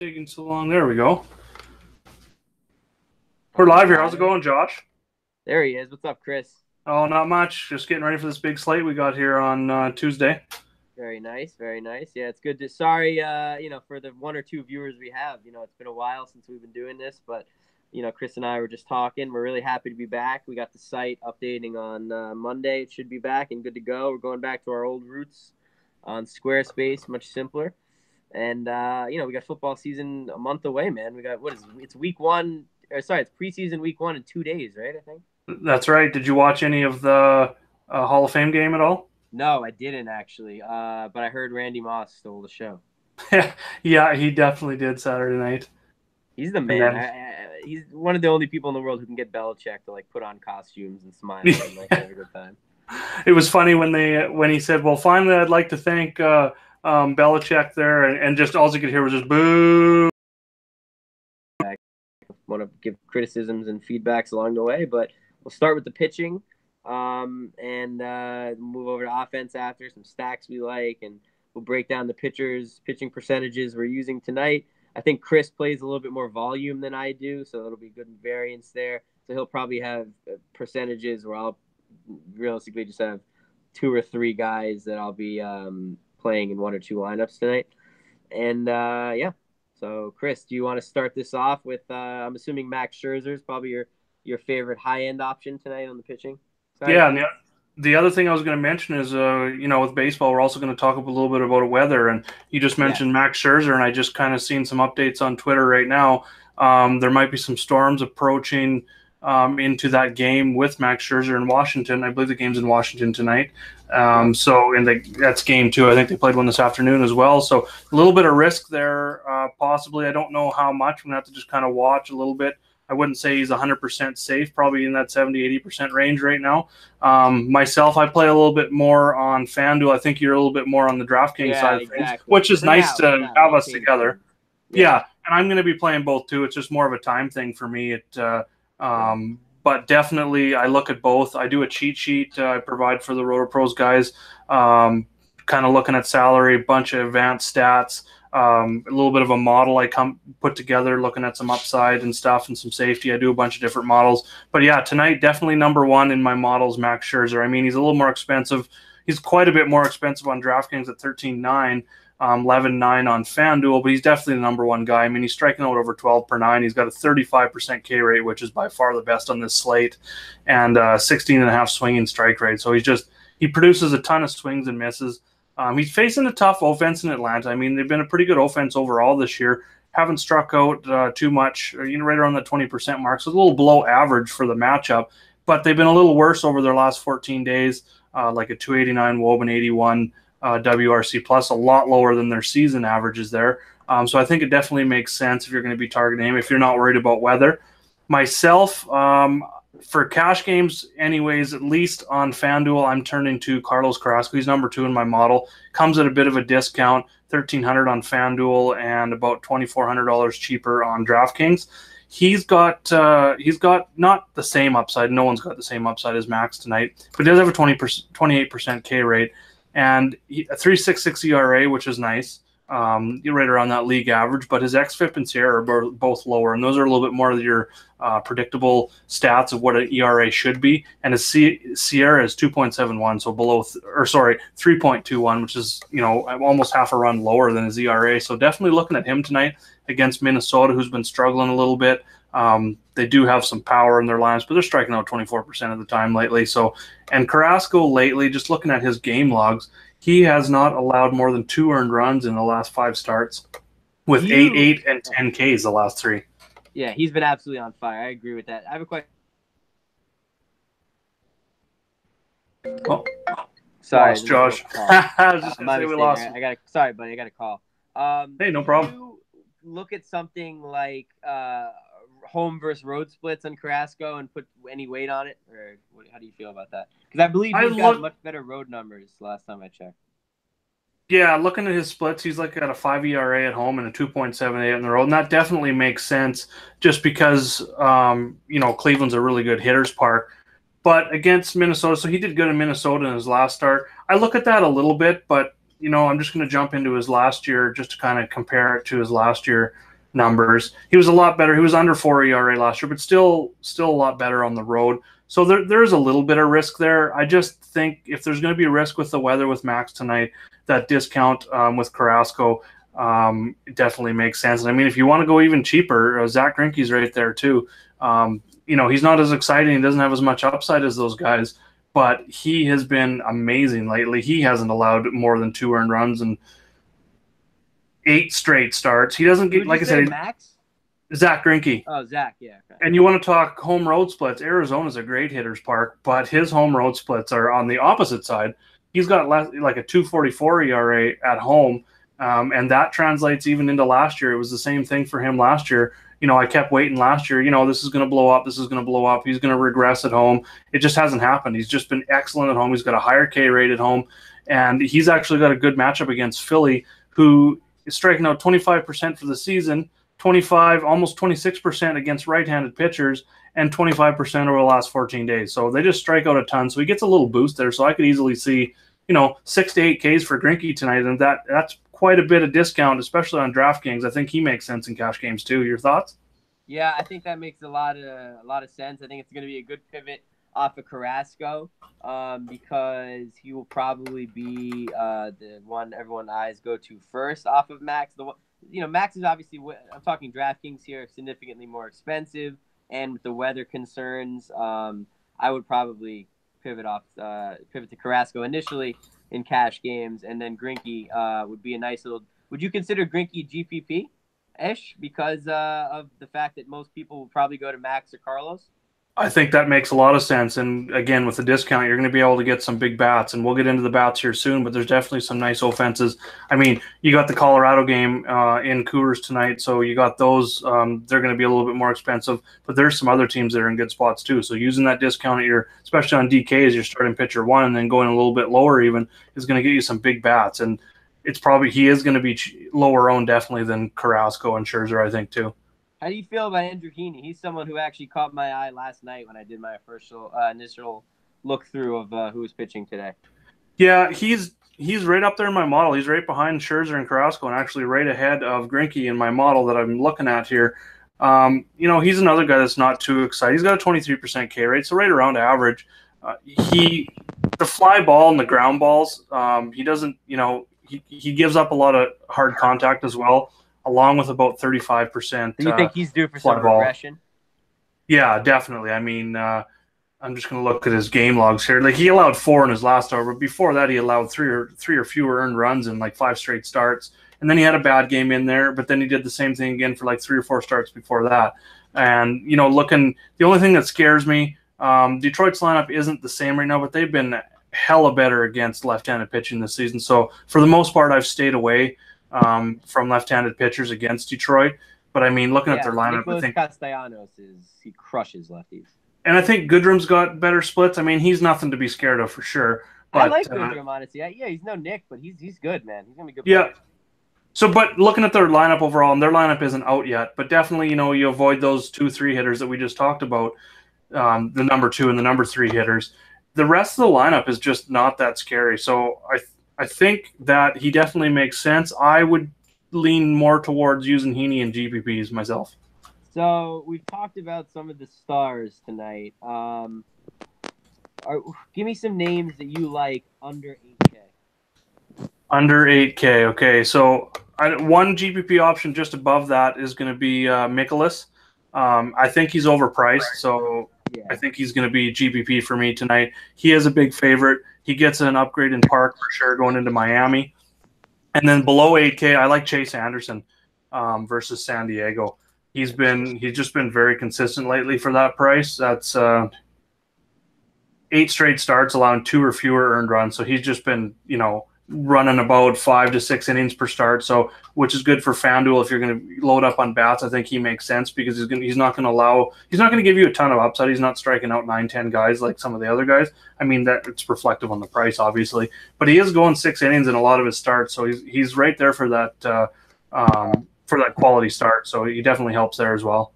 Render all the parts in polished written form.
Taking so long. There we go. We're live here. How's it going, Josh? There he is. What's up, Chris? Oh, not much. Just getting ready for this big slate we got here on Tuesday. Very nice, very nice. Yeah, it's good to. Sorry, for the one or two viewers we have. It's been a while since we've been doing this, but Chris and I were just talking. We're really happy to be back. We got the site updating on Monday. It should be back and good to go. We're going back to our old roots on Squarespace, much simpler. And we got football season a month away, man. We got it's week one. It's preseason week 1 in 2 days, right? I think. That's right. Did you watch any of the Hall of Fame game at all? No, I didn't actually. But I heard Randy Moss stole the show. Yeah, he definitely did Saturday night. He's the man. He's one of the only people in the world who can get Belichick to put on costumes and smile and have a good time. It was funny when he said, "Well, finally, I'd like to thank Belichick there," and just all you could hear was just boo. I want to give criticisms and feedbacks along the way, but we'll start with the pitching. And move over to offense after some stacks we like, and we'll break down the pitching percentages we're using tonight. I think Chris plays a little bit more volume than I do, so it'll be good variance there. So he'll probably have percentages where I'll realistically just have 2 or 3 guys that I'll be playing in 1 or 2 lineups tonight. And so Chris, do you want to start this off with? I'm assuming Max Scherzer is probably your favorite high end option tonight on the pitching. Yeah, and the other thing I was going to mention is, with baseball, we're also going to talk a little bit about weather. And you just mentioned Max Scherzer, and I just kind of seen some updates on Twitter right now. There might be some storms approaching into that game with Max Scherzer in Washington. I believe the game's in Washington tonight. That's game 2. I think they played one this afternoon as well. So a little bit of risk there, possibly. I don't know how much. I'm going to have to just kind of watch a little bit. I wouldn't say he's 100% safe, probably in that 70-80% range right now. Myself, I play a little bit more on FanDuel. I think you're a little bit more on the DraftKings side of things, which is nice to have us together. Yeah, and I'm going to be playing both too. It's just more of a time thing for me. But definitely I look at both. I do a cheat sheet I provide for the RotoPros guys, kind of looking at salary, a bunch of advanced stats, a little bit of a model I put together, looking at some upside and stuff and some safety. I do a bunch of different models. But yeah, tonight, definitely number 1 in my models, Max Scherzer. I mean, he's a little more expensive. He's quite a bit more expensive on DraftKings at 13.9, 11.9 on FanDuel, but he's definitely the number 1 guy. I mean, he's striking out over 12 per 9. He's got a 35% K rate, which is by far the best on this slate, and 16.5 swinging strike rate. So he produces a ton of swings and misses. He's facing a tough offense in Atlanta. I mean, they've been a pretty good offense overall this year. Haven't struck out too much, right around that 20% mark. So a little below average for the matchup. But they've been a little worse over their last 14 days, like a 289 WOB and 81 WRC plus, a lot lower than their season averages there. So I think it definitely makes sense if you're going to be targeting him, if you're not worried about weather. Myself, for cash games, anyways, at least on FanDuel, I'm turning to Carlos Carrasco. He's number 2 in my model. Comes at a bit of a discount, $1,300 on FanDuel and about $2,400 cheaper on DraftKings. He's got not the same upside. No one's got the same upside as Max tonight, but he does have a 28% K rate and a 3.66 ERA, which is nice. You're right around that league average, but his xFIP and SIERA are both lower, and those are a little bit more of your predictable stats of what an ERA should be. And his SIERA is 2.71, so 3.21, which is almost half a run lower than his ERA. So definitely looking at him tonight against Minnesota, who's been struggling a little bit. They do have some power in their lines, but they're striking out 24% of the time lately. And Carrasco lately, just looking at his game logs, he has not allowed more than 2 earned runs in the last 5 starts, with 8, and 10 Ks the last 3. Yeah, he's been absolutely on fire. I agree with that. I have a question. Oh, sorry, Josh. I was just going to say we lost. Sorry, buddy. I got a call. Hey, no problem. You look at something like home versus road splits on Carrasco and put any weight on it, or how do you feel about that? Because I believe he's got much better road numbers last time I checked. Yeah, looking at his splits, he's got a 5 ERA at home and a 2.78 on the road, and that definitely makes sense just because Cleveland's a really good hitter's park. But against Minnesota, so he did good in Minnesota in his last start. I look at that a little bit, but I'm just going to jump into his last year just to kind of compare it to his last year. numbers. He was a lot better. He was under 4 ERA last year, but still a lot better on the road. So there's a little bit of risk there. I just think if there's going to be a risk with the weather with Max tonight, that discount with Carrasco definitely makes sense. And I mean, if you want to go even cheaper, Zach Greinke's right there too. He's not as exciting. He doesn't have as much upside as those guys, but he has been amazing lately. He hasn't allowed more than 2 earned runs in 8 straight starts. He doesn't get, like I said, Max? Zach Greinke. Oh, Zach, yeah. Okay. And you want to talk home road splits. Arizona's a great hitter's park, but his home road splits are on the opposite side. He's got like a 2.44 ERA at home, and that translates even into last year. It was the same thing for him last year. I kept waiting last year. This is going to blow up. This is going to blow up. He's going to regress at home. It just hasn't happened. He's just been excellent at home. He's got a higher K rate at home, and he's actually got a good matchup against Philly, who is striking out 25% for the season, 25, almost 26% against right-handed pitchers, and 25% over the last 14 days. So they just strike out a ton. So he gets a little boost there. So I could easily see, 6 to 8 Ks for Greinke tonight, and that's quite a bit of discount, especially on DraftKings. I think he makes sense in cash games too. Your thoughts? Yeah, I think that makes a lot of sense. I think it's going to be a good pivot off of Carrasco because he will probably be the one everyone's eyes go to first off of Max. Max is obviously, I'm talking DraftKings here, significantly more expensive, and with the weather concerns, I would probably pivot to Carrasco initially in cash games, and then Greinke would be a nice little. Would you consider Greinke GPP-ish because of the fact that most people will probably go to Max or Carlos? I think that makes a lot of sense. And again, with the discount, you're going to be able to get some big bats, and we'll get into the bats here soon, but there's definitely some nice offenses. I mean, you got the Colorado game in Coors tonight, so you got those. They're going to be a little bit more expensive, but there's some other teams that are in good spots too. So using that discount especially on DK as your starting pitcher 1, and then going a little bit lower even, is going to get you some big bats. And he is going to be lower owned definitely than Carrasco and Scherzer, I think, too. How do you feel about Andrew Heaney? He's someone who actually caught my eye last night when I did my first initial look through of who was pitching today. Yeah, he's right up there in my model. He's right behind Scherzer and Carrasco, and actually right ahead of Greinke in my model that I'm looking at here. He's another guy that's not too exciting. He's got a 23% K rate, so right around average. The fly ball and the ground balls, he doesn't, he gives up a lot of hard contact as well, along with about 35%. Do you think he's due for some regression? Yeah, definitely. I mean, I'm just going to look at his game logs here. Like, he allowed 4 in his last start, but before that he allowed three or fewer earned runs in like 5 straight starts. And then he had a bad game in there, but then he did the same thing again for like 3 or 4 starts before that. And, the only thing that scares me, Detroit's lineup isn't the same right now, but they've been hella better against left-handed pitching this season. So for the most part, I've stayed away from left-handed pitchers against Detroit. But I mean, looking at their lineup, Nicholas I think Castellanos he crushes lefties. And I think Goodrum's got better splits. I mean, he's nothing to be scared of for sure. But, I like Goodrum, honestly. Yeah, he's no Nick, but he's good, man. He's gonna be good. Yeah. So, but looking at their lineup overall, and their lineup isn't out yet, but definitely, you avoid those 2-3 hitters that we just talked about, the number 2 and the number 3 hitters. The rest of the lineup is just not that scary. So I think that he definitely makes sense. I would lean more towards using Heaney and GPPs myself. So we've talked about some of the stars tonight. Give me some names that you like under 8K. Under 8K, okay. So one GPP option just above that is going to be Mikolas. I think he's overpriced, so yeah. I think he's going to be GPP for me tonight. He is a big favorite. He gets an upgrade in park for sure going into Miami. And then below 8K, I like Chase Anderson versus San Diego. He's just been very consistent lately for that price. That's 8 straight starts, allowing 2 or fewer earned runs. So he's just been, running about 5 to 6 innings per start. So, which is good for FanDuel if you're going to load up on bats. I think he makes sense because he's not going to give you a ton of upside. He's not striking out 9-10 guys like some of the other guys. I mean, that it's reflective on the price, obviously, but he is going 6 innings in a lot of his starts. So he's right there for that quality start. So he definitely helps there as well.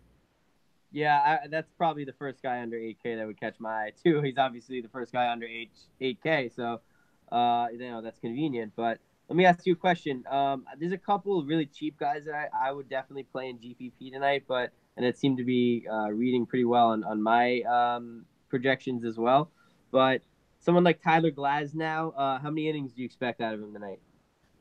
Yeah, that's probably the first guy under 8K that would catch my eye too. He's obviously the first guy under 8K, so that's convenient. But let me ask you a question. There's a couple of really cheap guys that I would definitely play in GPP tonight, and it seemed to be reading pretty well on my projections as well. But someone like Tyler Glasnow, how many innings do you expect out of him tonight?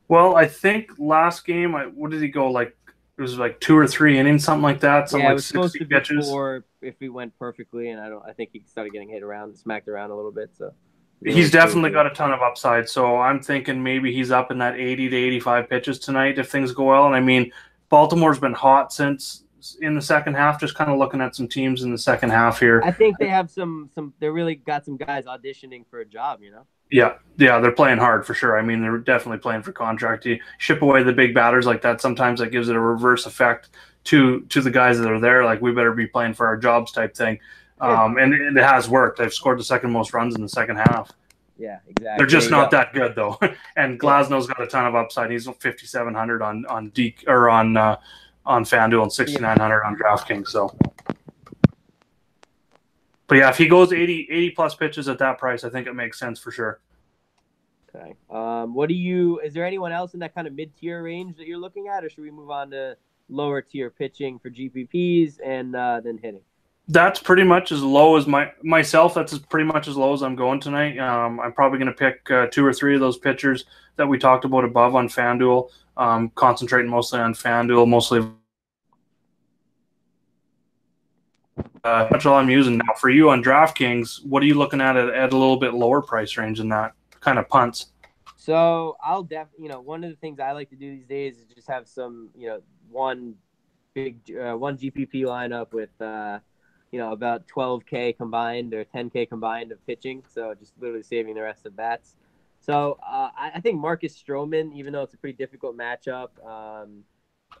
Well, I think last game, what did he go like? It was like 2 or 3 innings, something like that. Something Yeah, it like was supposed 60 to be pitches. 4 if he went perfectly, and I think he started getting smacked around a little bit. So he He's only threw definitely for. got a ton of upside. So I'm thinking maybe he's up in that 80 to 85 pitches tonight if things go well. And I mean, Baltimore's been hot since in the second half. Just kind of looking at some teams in the second half here. I think they have some. They really got some guys auditioning for a job. Yeah, they're playing hard for sure. I mean, they're definitely playing for contract. You ship away the big batters like that, sometimes that gives it a reverse effect to the guys that are there. Like, we better be playing for our jobs type thing. And it has worked. They've scored the second most runs in the second half. Yeah, exactly. They're just not that good though. And Glasnow's got a ton of upside. He's 5,700 on FanDuel and 6,900 on DraftKings. So, but yeah, if he goes 80 plus pitches at that price, I think it makes sense for sure. Okay. Is there anyone else in that kind of mid-tier range that you're looking at, or should we move on to lower tier pitching for GPPs and then hitting? That's pretty much as low as myself. That's pretty much as low as I'm going tonight. I'm probably going to pick 2 or 3 of those pitchers that we talked about above on FanDuel. Concentrating mostly on FanDuel, mostly. That's all I'm using now. For you on DraftKings, what are you looking at a little bit lower price range than that kind of punts? So I'll one of the things I like to do these days is just have some, one GPP lineup with, about 12K combined or 10K combined of pitching. So just literally saving the rest of bats. So I think Marcus Stroman, even though it's a pretty difficult matchup,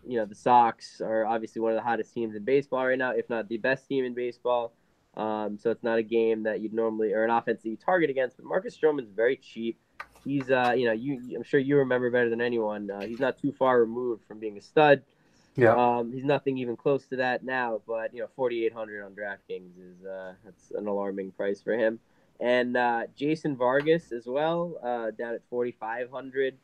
the Sox are obviously one of the hottest teams in baseball right now, if not the best team in baseball. So it's not a game that you'd normally, or an offense that you target against. But Marcus Stroman's very cheap. He's, I'm sure you remember better than anyone. He's not too far removed from being a stud. Yeah. He's nothing even close to that now. But 4,800 on DraftKings is that's an alarming price for him. And Jason Vargas as well, down at 4,500.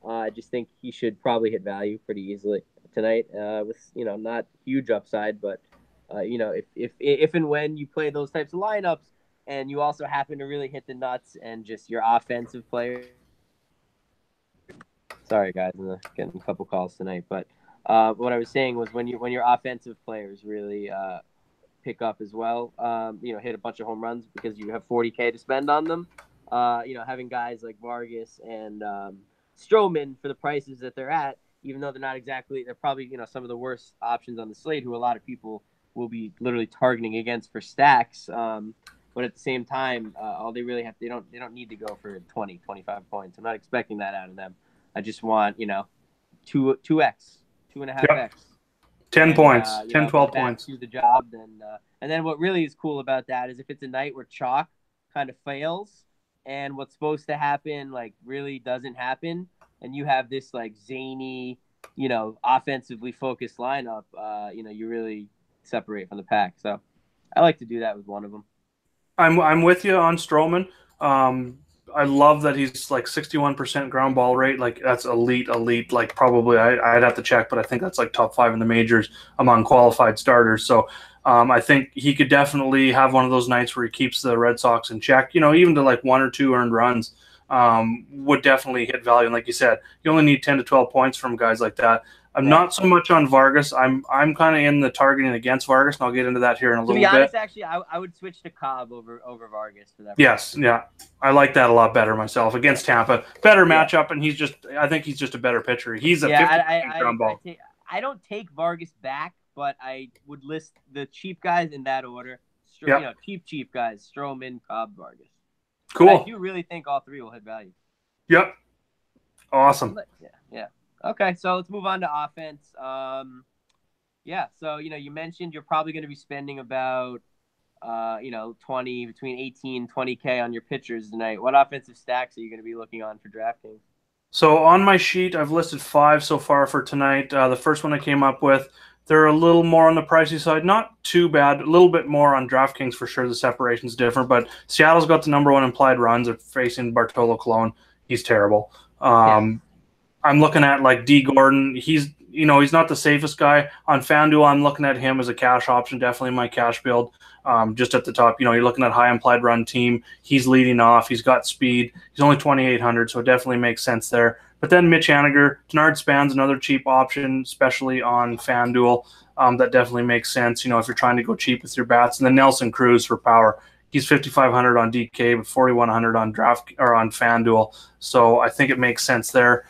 I just think he should probably hit value pretty easily tonight, with not huge upside, but if and when you play those types of lineups and you also happen to really hit the nuts and just your offensive player. Sorry guys, I'm getting a couple calls tonight, but what I was saying was when your offensive players really pick up as well, hit a bunch of home runs because you have 40K to spend on them. Having guys like Vargas and Stroman for the prices that they're at, even though they're probably some of the worst options on the slate, who a lot of people will be literally targeting against for stacks. But at the same time, all they really have, they don't need to go for 20, 25 points. I'm not expecting that out of them. I just want 2x, 2.5x. 10 points, 10, 12 points. Do the job. And then what really is cool about that is if it's a night where chalk kind of fails and what's supposed to happen really doesn't happen, and you have this zany, offensively focused lineup, you really separate from the pack. So I like to do that with one of them. I'm with you on Stroman. I love that he's 61% ground ball rate. That's elite. Probably I'd have to check, but I think that's top 5 in the majors among qualified starters. So I think he could definitely have one of those nights where he keeps the Red Sox in check. Even to 1 or 2 earned runs would definitely hit value. And like you said, you only need 10 to 12 points from guys like that. I'm not so much on Vargas. I'm kind of in the targeting against Vargas, and I'll get into that here in a little bit. To be honest, actually, I would switch to Cobb over Vargas for that. Yes, yeah. I like that a lot better myself against Tampa. Better matchup, and I think he's just a better pitcher. He's a 50% ground ball. I don't take Vargas back, but I would list the cheap guys in that order. Cheap guys: Stroman, Cobb, Vargas. Cool. But I do really think all 3 will hit value. Yep. Awesome. Yeah. Okay, so let's move on to offense. So you mentioned you're probably going to be spending about between 18 and 20K on your pitchers tonight. What offensive stacks are you going to be looking on for DraftKings? So on my sheet, I've listed 5 so far for tonight. The first one I came up with, they're a little more on the pricey side, not too bad. A little bit more on DraftKings for sure. The separation's different, but Seattle's got the #1 implied runs. They're facing Bartolo Colon. He's terrible. I'm looking at like D Gordon. He's not the safest guy on FanDuel. I'm looking at him as a cash option, definitely in my cash build. Just at the top, you're looking at high implied run team. He's leading off. He's got speed. He's only 2,800, so it definitely makes sense there. But then Mitch Haniger, Denard Span's another cheap option, especially on FanDuel. That definitely makes sense, if you're trying to go cheap with your bats. And then Nelson Cruz for power. He's 5,500 on DK, but 4,100 on draft or on FanDuel. So I think it makes sense there.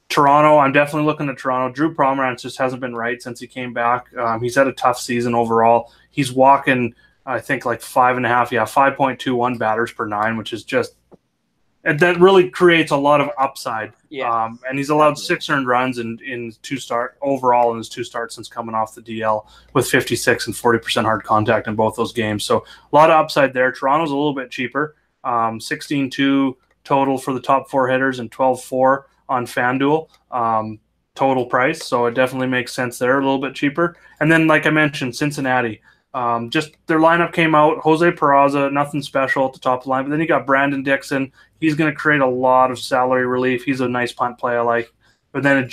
Toronto, I'm definitely looking at Toronto. Drew Pomeranz just hasn't been right since he came back. He's had a tough season overall. He's walking, I think, like 5.21 batters per 9, which is just that really creates a lot of upside. Yeah. And he's allowed 6 earned runs in 2 start overall in his 2 starts since coming off the DL with 56 and 40% hard contact in both those games. So a lot of upside there. Toronto's a little bit cheaper, 16.2 total for the top 4 hitters and 12.4 on FanDuel total price. So it definitely makes sense there, a little bit cheaper. And then, like I mentioned, Cincinnati. Just their lineup came out. Jose Peraza, nothing special at the top of the line. But then you got Brandon Dixon. He's going to create a lot of salary relief. He's a nice punt play I like. But then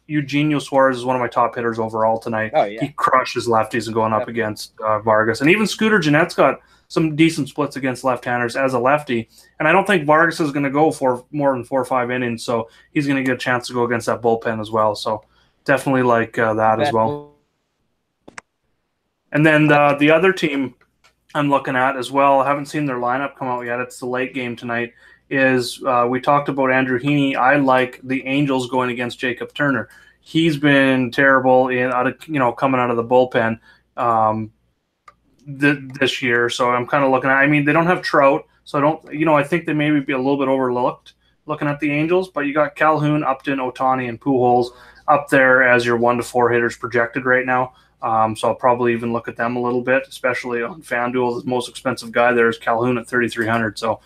Eugenio Suarez is one of my top hitters overall tonight. Oh, yeah. He crushes lefties and going up against Vargas. And even Scooter Gennett's got some decent splits against left-handers as a lefty. And I don't think Vargas is going to go for more than 4 or 5 innings. So he's going to get a chance to go against that bullpen as well. So definitely like that as well. And then the other team I'm looking at as well, I haven't seen their lineup come out yet. It's the late game tonight. Is we talked about Andrew Heaney. I like the Angels going against Jacob Turner. He's been terrible coming out of the bullpen this year. So I'm kind of looking at. I mean, they don't have Trout, so I don't. I think they maybe be a little bit overlooked looking at the Angels. But you got Calhoun, Upton, Ohtani, and Pujols up there as your 1 to 4 hitters projected right now. So I'll probably even look at them a little bit, especially on FanDuel. The most expensive guy there is Calhoun at 3,300. So,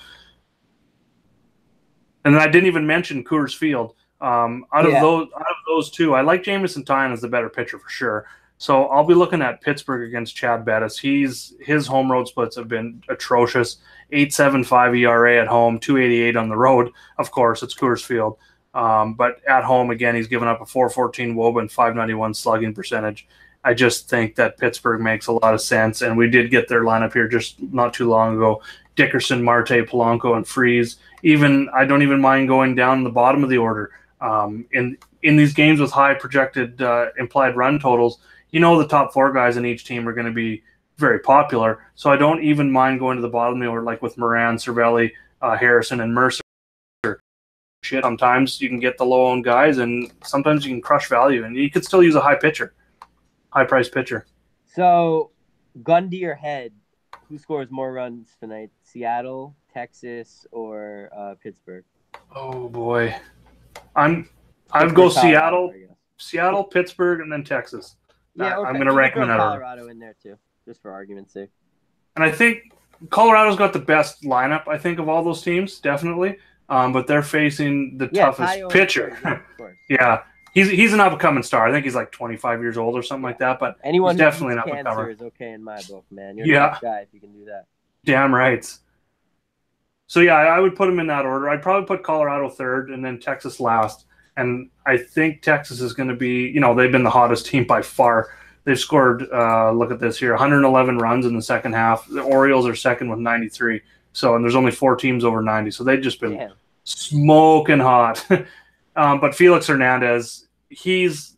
and then I didn't even mention Coors Field. Out of those 2, I like Jameson Tynan as the better pitcher for sure. So I'll be looking at Pittsburgh against Chad Bettis. His home road splits have been atrocious. 8.75 ERA at home, 2.88 on the road. Of course, it's Coors Field. But at home again, he's given up a 4.14 WOBA and 5.91 slugging percentage. I just think that Pittsburgh makes a lot of sense, and we did get their lineup here just not too long ago. Dickerson, Marte, Polanco, and Freese. I don't even mind going down the bottom of the order. In these games with high projected implied run totals, the top 4 guys in each team are going to be very popular. So I don't even mind going to the bottom of the order, like with Moran, Cervelli, Harrison, and Mercer. Sometimes you can get the low-owned guys, and sometimes you can crush value, and you could still use a high-priced pitcher. So, gun to your head, who scores more runs tonight? Seattle, Texas, or Pittsburgh? Oh boy, I'd go Seattle, Pittsburgh, and then Texas. Yeah, okay. I'm going to rank them in that order. Colorado in there too, just for argument's sake. And I think Colorado's got the best lineup. I think of all those teams, definitely. But they're facing the toughest pitcher. Of course. Yeah. He's an up-and-coming star. I think he's like 25 years old or something like that. But anyone he's definitely an up-and-comer. up-and-comer Is okay in my book, man. You're the best guy if you can do that. Damn right. So, yeah, I would put him in that order. I'd probably put Colorado third and then Texas last. And I think Texas is going to be, they've been the hottest team by far. They've scored, look at this here, 111 runs in the second half. The Orioles are second with 93. So, and there's only 4 teams over 90. So they've just been smoking hot. But Felix Hernandez, he's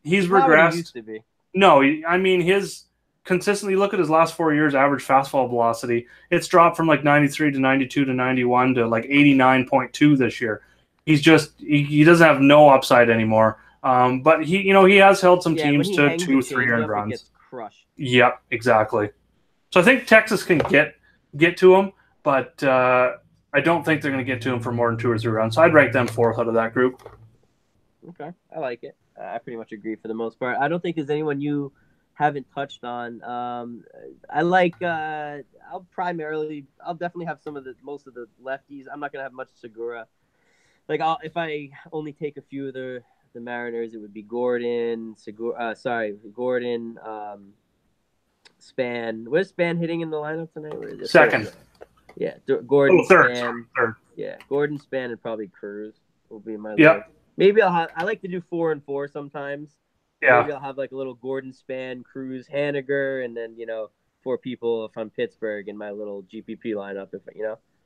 regressed. He used to be. No, his consistently look at his last 4 years average fastball velocity. It's dropped from like 93 to 92 to 91 to like 89.2 this year. He's just he doesn't have no upside anymore. But he has held some teams to 2-3 earned runs. Gets crushed. Yep, exactly. So I think Texas can get to him, but I don't think they're going to get to him for more than 2 or 3 runs. So I'd rank them 4th out of that group. Okay, I like it. I pretty much agree for the most part. I don't think there's anyone you haven't touched on. I like. I'll definitely have most of the lefties. I'm not gonna have much Segura. Like if I only take a few of the Mariners, it would be Gordon, Gordon, Span. Where's Span hitting in the lineup tonight? Where is it? Second. Yeah, Gordon, third. Span. Third. Yeah, Gordon, Span, and probably Cruz will be my list. Maybe I like to do 4 and 4 sometimes. Yeah. Maybe I'll have like a little Gordon Span, Cruz, Haniger, and then 4 people if I'm Pittsburgh in my little GPP lineup. If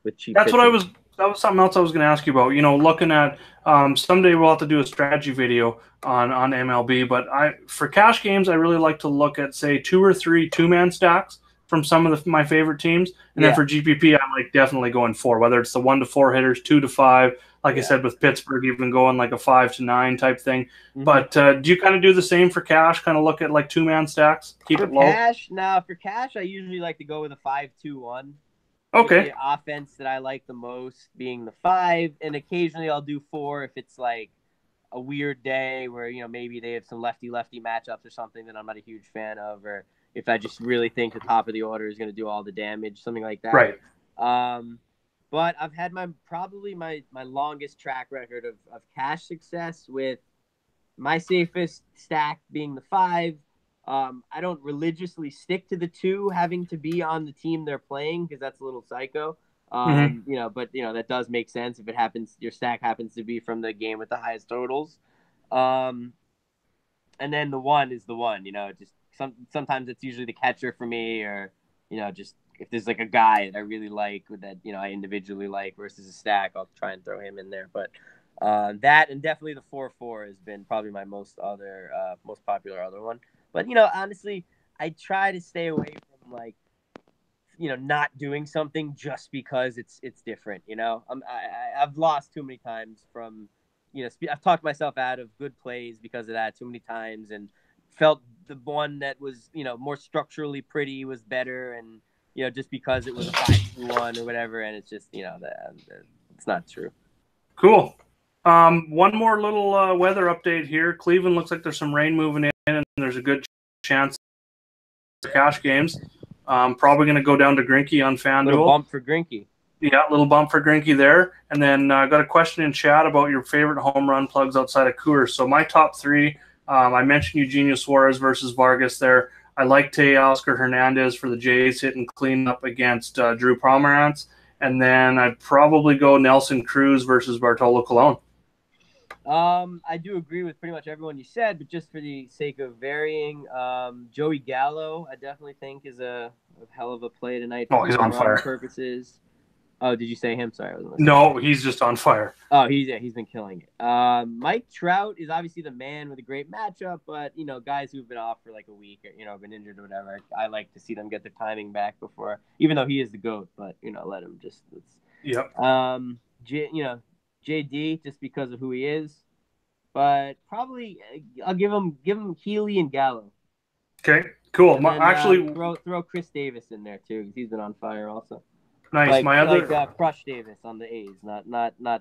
with cheap That's what I pitching. was. That was something else I was going to ask you about. Looking at someday we'll have to do a strategy video on MLB. But for cash games, I really like to look at say 2 or 3 two-man stacks from some of my favorite teams, and then Yeah. for GPP, I'm like definitely going 4. Whether it's the 1 to 4 hitters, 2 to 5, like I said with Pittsburgh, even going like a 5 to 9 type thing. Mm-hmm. But do you kind of do the same for cash? Kind of look at like two-man stacks, keep it low. For cash, I usually like to go with a 5-2-1. Okay. The offense that I like the most being the 5, and occasionally I'll do 4 if it's like a weird day where maybe they have some lefty matchups or something that I'm not a huge fan of, or if I just really think the top of the order is going to do all the damage, something like that. Right. But I've had probably my longest track record of cash success with my safest stack being the 5. I don't religiously stick to the 2 having to be on the team they're playing because that's a little psycho. But that does make sense if your stack happens to be from the game with the highest totals. And then the 1 is the 1. Just sometimes it's usually the catcher for me, or just if there's like a guy that I really like that I individually like versus a stack, I'll try and throw him in there. But that and definitely the 4-4 has been probably my most popular other one. But honestly, I try to stay away from like not doing something just because it's different. I've lost too many times from I've talked myself out of good plays because of that too many times, and felt the one that was more structurally pretty was better, and just because it was a 5-2-1 or whatever, and it's just it's not true. Cool. One more little weather update here. Cleveland looks like there's some rain moving in, and there's a good chance for cash games. Probably going to go down to Greinke on FanDuel. Little bump for Greinke. Yeah, little bump for Greinke there. And then I got a question in chat about your favorite home run plugs outside of Coors. So my top 3, I mentioned Eugenio Suarez versus Vargas there. I like Teoscar Hernandez for the Jays hitting clean up against Drew Pomeranz. And then I'd probably go Nelson Cruz versus Bartolo Colon. I do agree with pretty much everyone you said, but just for the sake of varying, Joey Gallo, I definitely think is a hell of a play tonight. Oh, he's on fire. Purposes. Oh, did you say him? Sorry, I wasn't listening. No, he's just on fire. Oh, he's been killing it. Mike Trout is obviously the man with a great matchup, but guys who've been off for like a week, or been injured or whatever, I like to see them get their timing back before, even though he is the GOAT, but let him just. Yep. JD just because of who he is, but probably I'll give him Healy and Gallo. Okay, cool. And then, actually, throw Chris Davis in there too because he's been on fire also. Nice. Crush Davis on the A's, not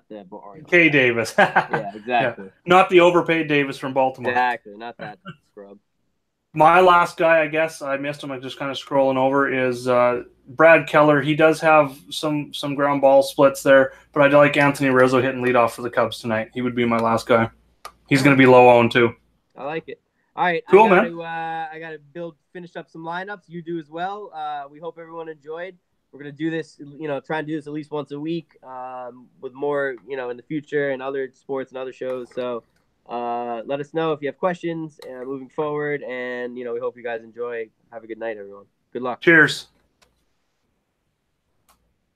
the Orioles. K Davis. Yeah, exactly. Yeah. Not the overpaid Davis from Baltimore. Exactly, not that scrub. My last guy, I guess I missed him. I'm just kind of scrolling over. Is Brad Keller? He does have some ground ball splits there, but I like Anthony Rizzo hitting leadoff for the Cubs tonight. He would be my last guy. He's going to be low owned too. I like it. All right, cool, man. I got to finish up some lineups. You do as well. We hope everyone enjoyed. We're going to do this, try and do this at least once a week with more, in the future and other sports and other shows. So let us know if you have questions moving forward. And, we hope you guys enjoy. Have a good night, everyone. Good luck. Cheers.